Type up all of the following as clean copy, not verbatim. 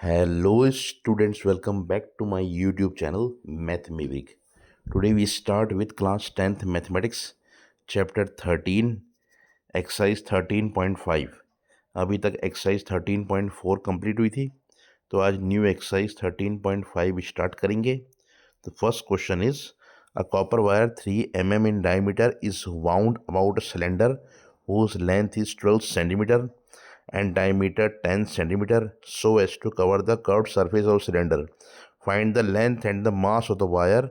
Hello students, welcome back to my YouTube channel Mathmivik. Today we start with class 10th mathematics chapter 13 exercise 13.5. अभी तक exercise 13.4 complete हुई थी, तो आज new exercise 13.5 start करेंगे. The first question is, a copper wire 3 mm in diameter is wound about a cylinder whose length is 12 centimeter and diameter 10 centimeter so as to cover the curved surface of cylinder. Find the length and the mass of the wire,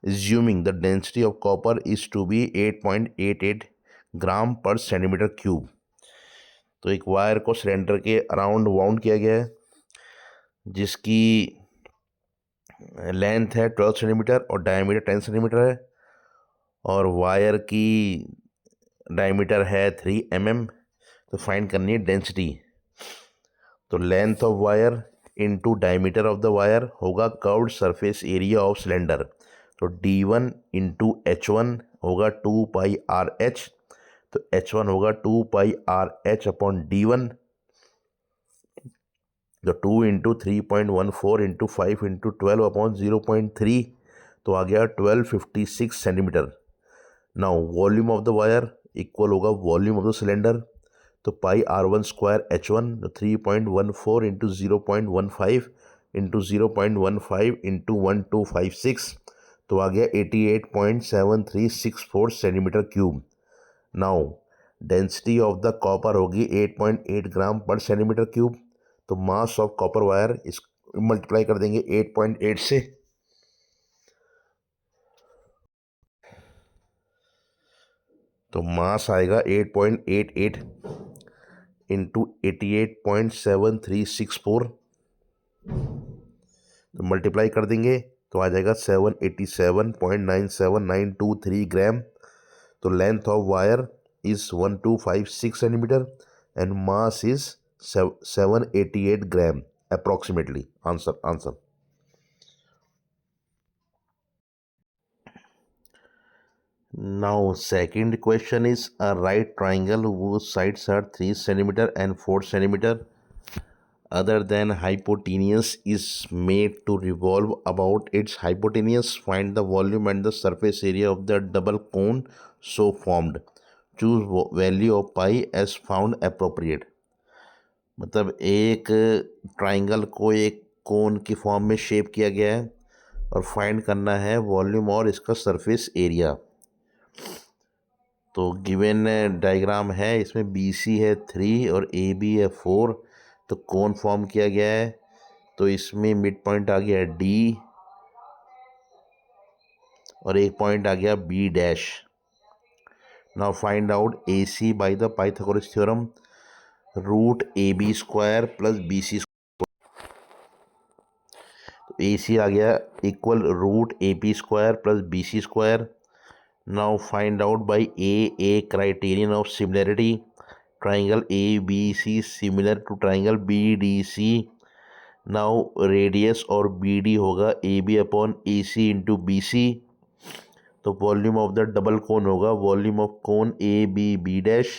assuming the density of copper is to be 8.88 ग्राम पर centimetre cube. तो एक wire को cylinder के around wound किया गया है जिसकी length है 12 सेंटीमीटर और डायमीटर 10 सेंटीमीटर है, और वायर की डायमीटर है 3 mm. तो फाइंड करनी है डेंसिटी. तो length of wire into diameter of the wire होगा curved surface area of cylinder. तो D1 इंटू H1 होगा 2πRH. तो H1 होगा 2πRH अपॉन D1. तो 2 इंटू 3.14 इंटू 5 इंटू 12 अपॉन 0.3, तो आ गया 1256 centimetre. Now volume of the wire equal होगा volume of the cylinder. तो पाई R1 square H1 3.14 into 0.15 into 0.15 into 1256, तो आ गया 88.7364 centimetre cube. Now density of the copper होगी 8.8 ग्राम पर centimetre cube. तो मास ऑफ कॉपर वायर इस मल्टीप्लाई कर देंगे 8.8 से. तो मास आएगा 8.88 इंटू 88.7364. तो मल्टीप्लाई कर देंगे तो आ जाएगा 787.97923 ग्राम. तो length of wire is 1256 centimetre and mass is 788 gram approximately. Answer. Now second question is, a right triangle whose sides are 3 centimeter and 4 centimeter other than hypotenuse is made to revolve about its hypotenuse. Find the volume and the surface area of the double cone so formed. Choose value of pi as found appropriate. मतलब एक triangle को एक कोन की form में shape किया गया है और फाइंड करना है वॉल्यूम और इसका सरफेस एरिया. तो गिवन डायग्राम है, इसमें BC है 3 और AB है 4. तो कोन फॉर्म किया गया है, तो इसमें मिड पॉइंट आ गया D और एक पॉइंट आ गया B dash. Now find out AC by the Pythagoras theorem. Root AB square plus BC square. तो AC आ गया equal root AP square plus BC square. Now find out by a criterion of similarity. Triangle ABC similar to triangle BDC. Now radius और BD होगा AB upon AC into BC. तो volume of the double कोन होगा volume of cone ABB dash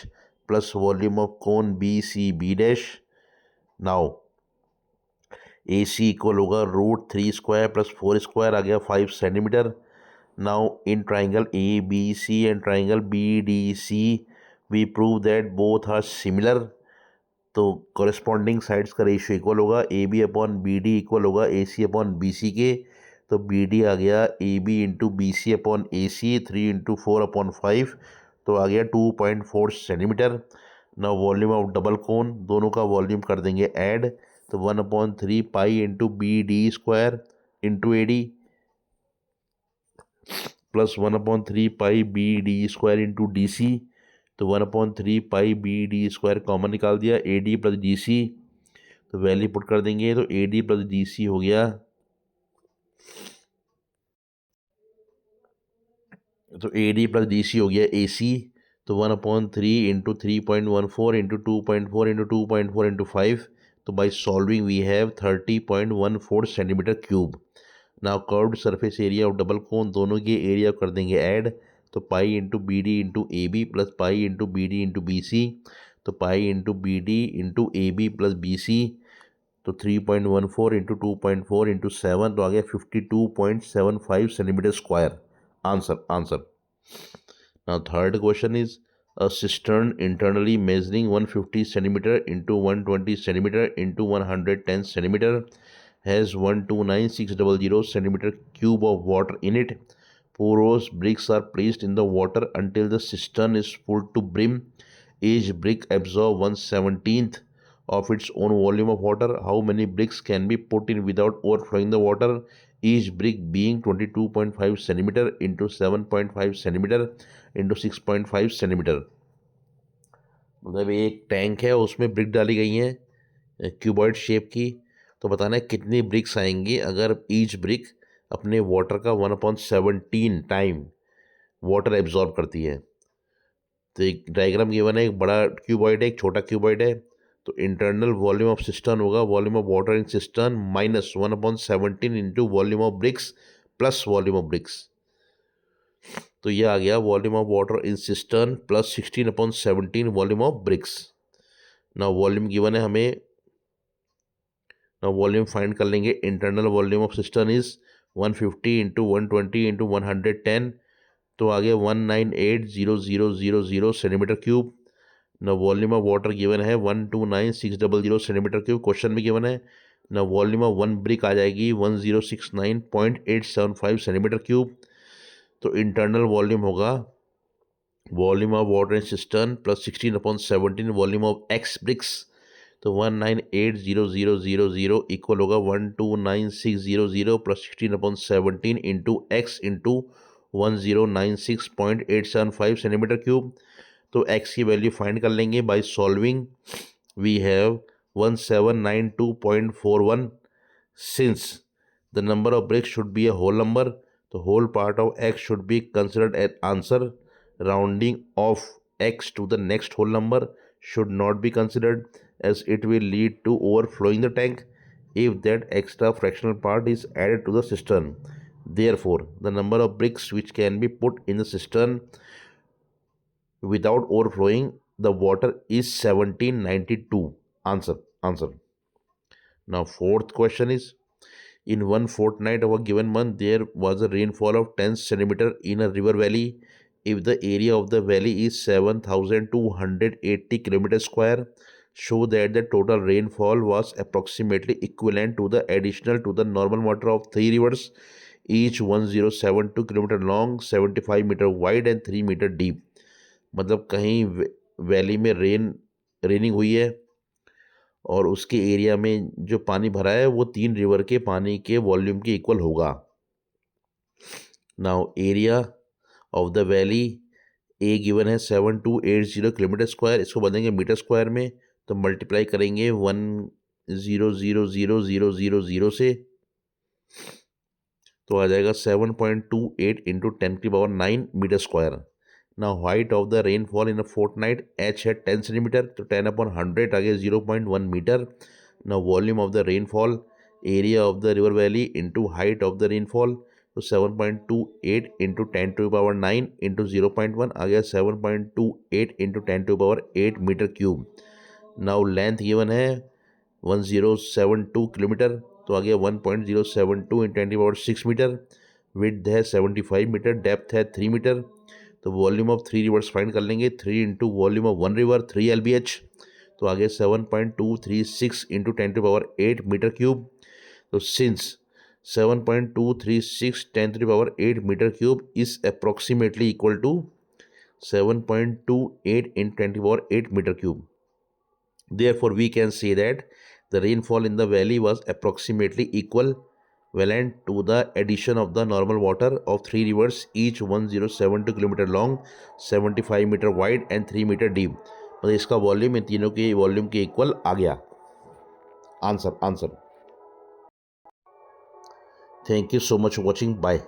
plus volume of cone BCB dash. Now AC equal होगा root 3 square plus 4 square, आ गया 5 centimetre. Now in triangle ABC and triangle BDC we prove that both are similar. तो corresponding sides का ratio equal होगा AB upon BD equal होगा AC upon BC के. तो BD आ गया AB into BC upon AC 3 into 4 upon 5, तो आ गया 2.4 centimetre. ना वॉल्यूम ऑफ डबल कोन, दोनों का वॉल्यूम कर देंगे ऐड. तो 1/3 पाई into BD square into AD plus 1/3 पाई BD स्क्वायर इंटू DC. तो 1/3 पाई BD स्क्वायर कॉमन निकाल दिया, AD प्लस DC. तो वैल्यू पुट कर देंगे तो AD प्लस DC हो गया. तो AD प्लस DC हो गया AC. तो 1/3 इंटू 3.14 इंटू 2.4 इंटू 2.4 इंटू 5. तो by solving we have 30.14 centimetre cube. Now curved surface area of double cone, दोनों के एरिया कर देंगे ऐड. तो pi into BD into AB plus pi into BD into BC. तो pi into BD into AB plus BC. तो 3.14 into 2.4 into 7 तो आ गया 52.75 centimetre square. Answer answer. Now third question is a cistern internally measuring 150 centimeter into 120 centimeter into 110 centimeter has 129600 centimeter cube of water in it. Porous bricks are placed in the water until the cistern is full to brim. Each brick absorbs 1/17th of its own volume of water. How many bricks can be put in without overflowing the water? Each brick being 22.5 centimeter into 7.5 centimeter into 6.5 centimeter। मतलब एक tank है, उसमें brick डाली गई हैं cuboid shape की। तो बताना है कितनी ब्रिक्स आएंगी अगर ईच ब्रिक अपने वाटर का 1/17 टाइम वाटर एब्जॉर्ब करती है। तो एक डायग्राम गिवन है, एक बड़ा क्यूबॉइड है, एक छोटा क्यूबॉइड है। तो इंटरनल वॉल्यूम ऑफ सिस्टर्न होगा volume of water in cistern minus 1/17 into volume of BRICS plus volume of BRICS. तो ये आ गया volume of water in cistern plus 16/17 volume of BRICS. ना वॉल्यूम गिवन है हमें, ना वॉल्यूम फाइंड कर लेंगे। Internal volume of cistern is 150 into 120 into 110 तो आ गया 1980000 सेंटीमीटर क्यूब। ना वॉल्यूम ऑफ वाटर गिवन है 129600 सेंटीमीटर क्यूब क्वेश्चन में गिवन है। ना वॉल्यूम ऑफ वन ब्रिक आ जाएगी 1069.875 सेंटीमीटर क्यूब। तो इंटरनल वॉल्यूम होगा volume of water in cistern plus 16/17 volume of x bricks. तो 1980000 इक्वल होगा 129600 प्लस 16/17 into x into 1096.875 centimetre cube. तो एक्स की वैल्यू फाइंड कर लेंगे by solving. We have 1792.41 since the number of bricks should be a whole number. तो whole part of x should be considered as answer. Rounding off x to the next whole number should not be considered as it will lead to overflowing the tank if that extra fractional part is added to the cistern. Therefore, the number of bricks which can be put in the cistern without overflowing the water is 1792. Answer. Answer. Now, fourth question is, in one fortnight of a given month, there was a rainfall of 10 centimeter in a river valley. If the area of the valley is 7,280 kilometers square, show that the total rainfall was approximately equivalent to the additional to the normal water of three rivers, each 1072 kilometer long, 75 meter wide and 3 meter deep. मतलब कहीं valley में raining हुई है और उसके area में जो पानी भरा है वो 3 रिवर के पानी के वॉल्यूम के इक्वल होगा। Now area of the valley A given है 7280 किलोमीटर स्क्वायर, इसको बदलेंगे मीटर स्क्वायर में तो मल्टीप्लाई करेंगे 1,000,000 से तो आ जाएगा 7.28 into 10⁹ metre square. Now height of the rainfall in a fortnight h है 10 सेंटीमीटर तो 10/100 आ गया 0.1 metre. Now volume of the rainfall area of the river valley into height of the rainfall तो 7.28 इंटू 10⁹ इंटू 0.1 आ गया 7.28 into 10⁸ metre cube. Now length given है 1072 kilometre तो आ गया 1.072 into 10⁶ metre. Width है 75 मीटर, डेप्थ है 3 मीटर। तो volume of 3 reverse find कर लेंगे 3 into volume of 1 river 3 LBH तो आगे 7.236 इंटू 10⁸ मीटर क्यूब। तो since 7.236 10⁸ metre cube is approximately equal to 7.28 in 10⁸ metre cube, therefore we can say that the rainfall in the valley was approximately equivalent to the addition of the normal water of three rivers, each 1072 kilometre long, 75 metre wide and 3 metre deep. मतलब इसका volume इन तीनों के volume के equal आ गया। Answer. Answer. Thank you so much for watching. Bye.